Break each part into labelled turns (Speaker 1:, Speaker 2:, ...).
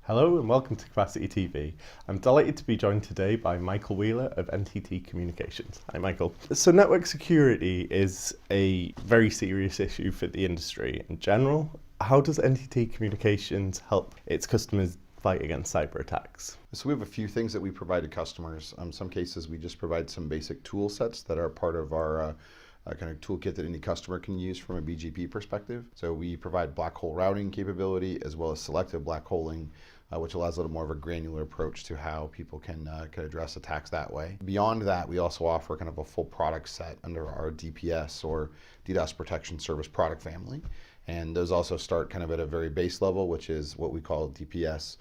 Speaker 1: Hello and welcome to Capacity TV. I'm delighted to be joined today by Michael Wheeler of NTT Communications. Hi Michael. So network security is a very serious issue for the industry in general. How does NTT Communications help its customers fight against cyber attacks?
Speaker 2: So we have a few things that we provide to customers. In some cases we just provide some basic tool sets that are part of our kind of toolkit that any customer can use from a BGP perspective. So we provide black hole routing capability as well as selective black holing, which allows a little more of a granular approach to how people can address attacks that way. Beyond that, we also offer kind of a full product set under our DPS or DDoS Protection Service product family. And those also start kind of at a very base level, which is what we call DPS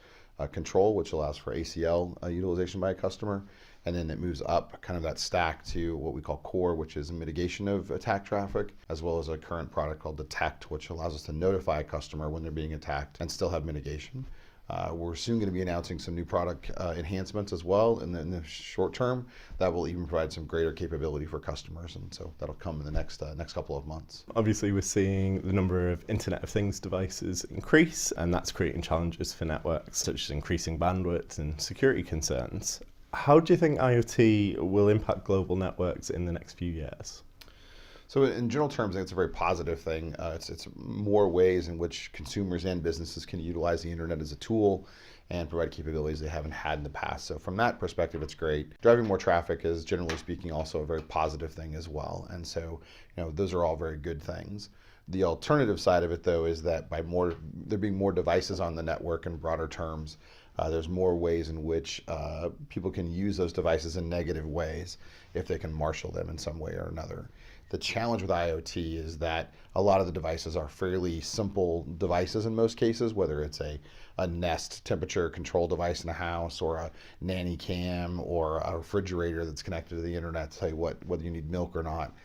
Speaker 2: control, which allows for ACL utilization by a customer. And then it moves up kind of that stack to what we call core, which is mitigation of attack traffic, as well as a current product called detect, which allows us to notify a customer when they're being attacked and still have mitigation. We're soon going to be announcing some new product enhancements as well in the short term that will even provide some greater capability for customers, and so that'll come in the next couple of months.
Speaker 1: Obviously we're seeing the number of Internet of Things devices increase, and that's creating challenges for networks such as increasing bandwidth and security concerns. How do you think IoT will impact global networks in the next few years?
Speaker 2: So in general terms, I think it's a very positive thing. It's more ways in which consumers and businesses can utilize the internet as a tool and provide capabilities they haven't had in the past. So from that perspective, it's great. Driving more traffic is, generally speaking, also a very positive thing as well. And so, those are all very good things. The alternative side of it, though, is that by there being more devices on the network in broader terms, there's more ways in which people can use those devices in negative ways if they can marshal them in some way or another. The challenge with IoT is that a lot of the devices are fairly simple devices in most cases, whether it's a Nest temperature control device in a house or a nanny cam or a refrigerator that's connected to the internet to tell you whether you need milk or not.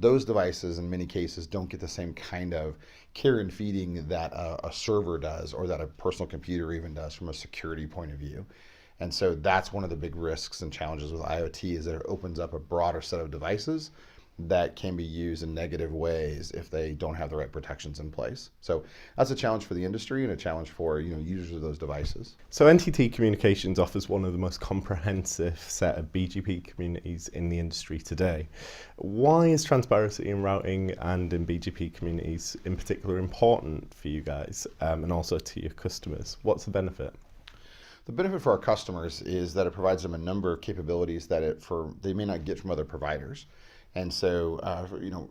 Speaker 2: Those devices in many cases don't get the same kind of care and feeding that a server does or that a personal computer even does from a security point of view. And so that's one of the big risks and challenges with IoT, is that it opens up a broader set of devices that can be used in negative ways if they don't have the right protections in place. So that's a challenge for the industry and a challenge for users of those devices.
Speaker 1: So NTT Communications offers one of the most comprehensive set of BGP communities in the industry today. Why is transparency in routing and in BGP communities in particular important for you guys and also to your customers? What's the benefit?
Speaker 2: The benefit for our customers is that it provides them a number of capabilities that they may not get from other providers. And so,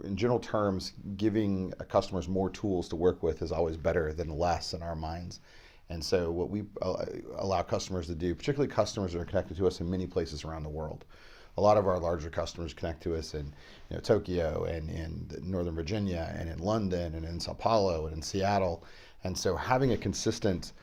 Speaker 2: in general terms, giving customers more tools to work with is always better than less in our minds. And so what we allow customers to do, particularly customers that are connected to us in many places around the world. A lot of our larger customers connect to us in Tokyo and in Northern Virginia and in London and in Sao Paulo and in Seattle. And so having a consistent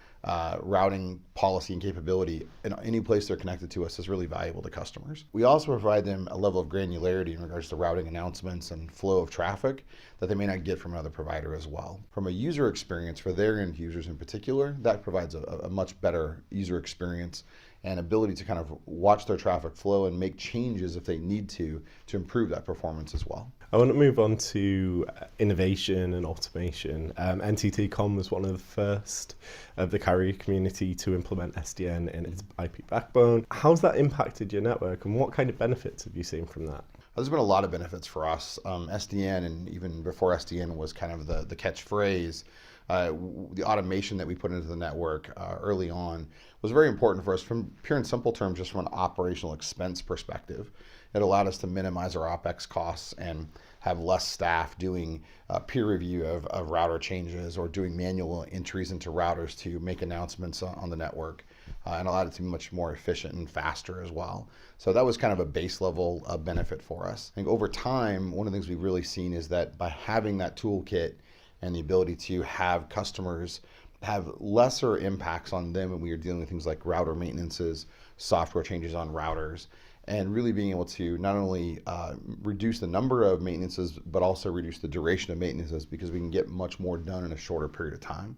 Speaker 2: routing policy and capability in any place they're connected to us is really valuable to customers. We also provide them a level of granularity in regards to routing announcements and flow of traffic that they may not get from another provider as well. From a user experience for their end users in particular, that provides a much better user experience and ability to kind of watch their traffic flow and make changes if they need to improve that performance as well.
Speaker 1: I want to move on to innovation and automation. NTT Com was one of the first of the carrier community to implement SDN in its IP backbone. How's that impacted your network, and what kind of benefits have you seen from that?
Speaker 2: There's been a lot of benefits for us. SDN, and even before SDN was kind of the catchphrase, the automation that we put into the network early on was very important for us from pure and simple terms, just from an operational expense perspective. It allowed us to minimize our OpEx costs and have less staff doing peer review of router changes or doing manual entries into routers to make announcements on the network, and allowed it to be much more efficient and faster as well. So that was kind of a base level benefit for us. I think over time, one of the things we've really seen is that by having that toolkit and the ability to have customers have lesser impacts on them when we are dealing with things like router maintenances, software changes on routers, and really being able to not only reduce the number of maintenances, but also reduce the duration of maintenances, because we can get much more done in a shorter period of time.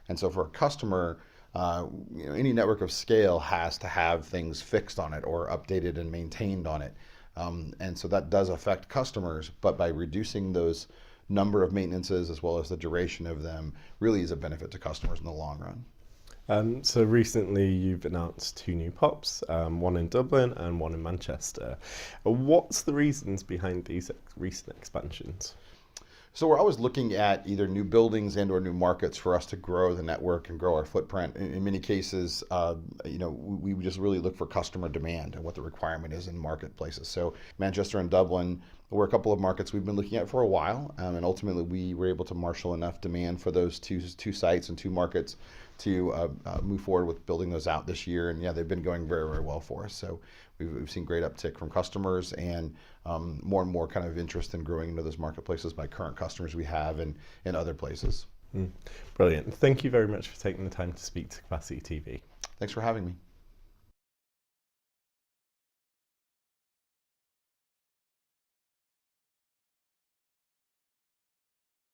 Speaker 2: And so for a customer, any network of scale has to have things fixed on it or updated and maintained on it. And so that does affect customers, but by reducing those number of maintenances as well as the duration of them really is a benefit to customers in the long run.
Speaker 1: So recently you've announced two new POPs, one in Dublin and one in Manchester. What's the reasons behind these recent expansions?
Speaker 2: So we're always looking at either new buildings and or new markets for us to grow the network and grow our footprint. In many cases, we just really look for customer demand and what the requirement is in marketplaces. So Manchester and Dublin were a couple of markets we've been looking at for a while, and ultimately we were able to marshal enough demand for those two sites and two markets to move forward with building those out this year. And yeah, they've been going very, very well for us. So we've seen great uptick from customers and more and more kind of interest in growing into those marketplaces by current customers we have in other places.
Speaker 1: Brilliant. Thank you very much for taking the time to speak to Capacity TV.
Speaker 2: Thanks for having me.